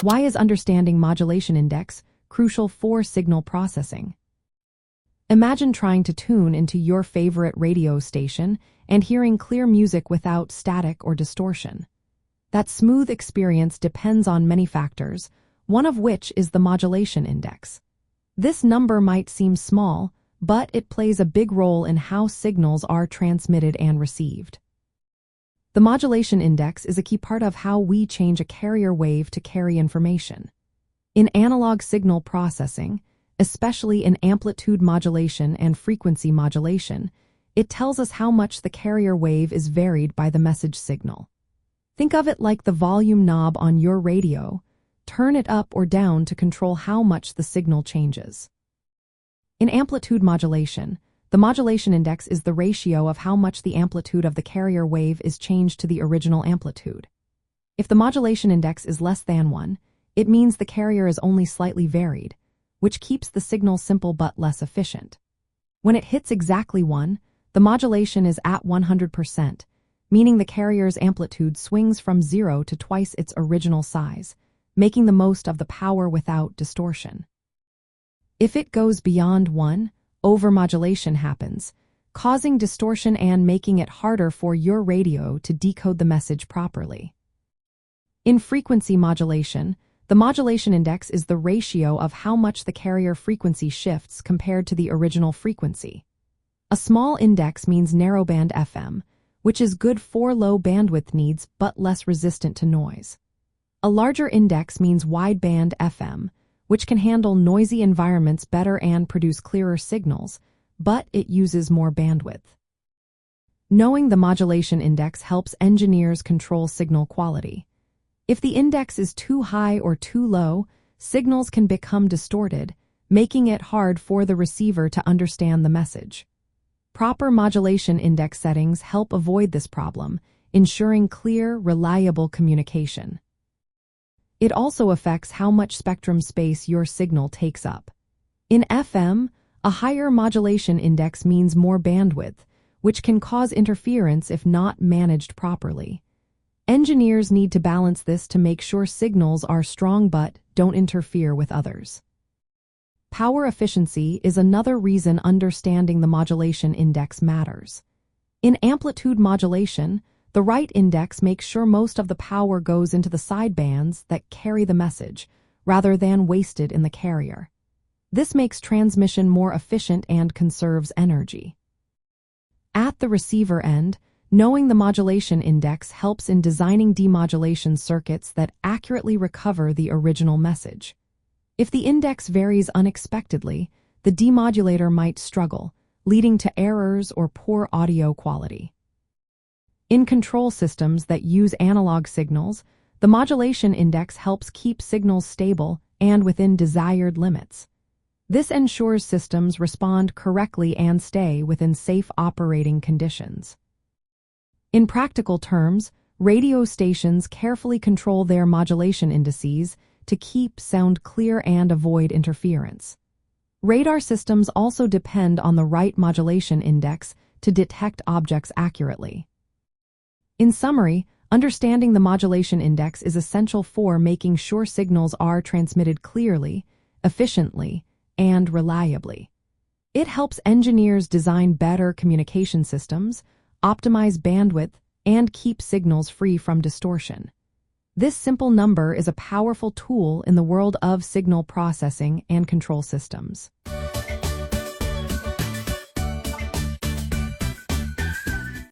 Why is understanding modulation index crucial for signal processing? Imagine trying to tune into your favorite radio station and hearing clear music without static or distortion. That smooth experience depends on many factors, one of which is the modulation index. This number might seem small, but it plays a big role in how signals are transmitted and received. The modulation index is a key part of how we change a carrier wave to carry information. In analog signal processing, especially in amplitude modulation and frequency modulation, it tells us how much the carrier wave is varied by the message signal. Think of it like the volume knob on your radio. Turn it up or down to control how much the signal changes. In amplitude modulation, the modulation index is the ratio of how much the amplitude of the carrier wave is changed to the original amplitude. If the modulation index is less than 1, it means the carrier is only slightly varied, which keeps the signal simple but less efficient. When it hits exactly 1, the modulation is at 100%, meaning the carrier's amplitude swings from 0 to twice its original size, making the most of the power without distortion. If it goes beyond 1, overmodulation happens, causing distortion and making it harder for your radio to decode the message properly. In frequency modulation, the modulation index is the ratio of how much the carrier frequency shifts compared to the original frequency. A small index means narrowband FM, which is good for low bandwidth needs but less resistant to noise. A larger index means wideband FM, which can handle noisy environments better and produce clearer signals, but it uses more bandwidth. Knowing the modulation index helps engineers control signal quality. If the index is too high or too low, signals can become distorted, making it hard for the receiver to understand the message. Proper modulation index settings help avoid this problem, ensuring clear, reliable communication. It also affects how much spectrum space your signal takes up. In FM, a higher modulation index means more bandwidth, which can cause interference if not managed properly. Engineers need to balance this to make sure signals are strong but don't interfere with others. Power efficiency is another reason understanding the modulation index matters. In amplitude modulation, the right index makes sure most of the power goes into the sidebands that carry the message, rather than wasted in the carrier. This makes transmission more efficient and conserves energy. At the receiver end, knowing the modulation index helps in designing demodulation circuits that accurately recover the original message. If the index varies unexpectedly, the demodulator might struggle, leading to errors or poor audio quality. In control systems that use analog signals, the modulation index helps keep signals stable and within desired limits. This ensures systems respond correctly and stay within safe operating conditions. In practical terms, radio stations carefully control their modulation indices to keep sound clear and avoid interference. Radar systems also depend on the right modulation index to detect objects accurately. In summary, understanding the modulation index is essential for making sure signals are transmitted clearly, efficiently, and reliably. It helps engineers design better communication systems, optimize bandwidth, and keep signals free from distortion. This simple number is a powerful tool in the world of signal processing and control systems.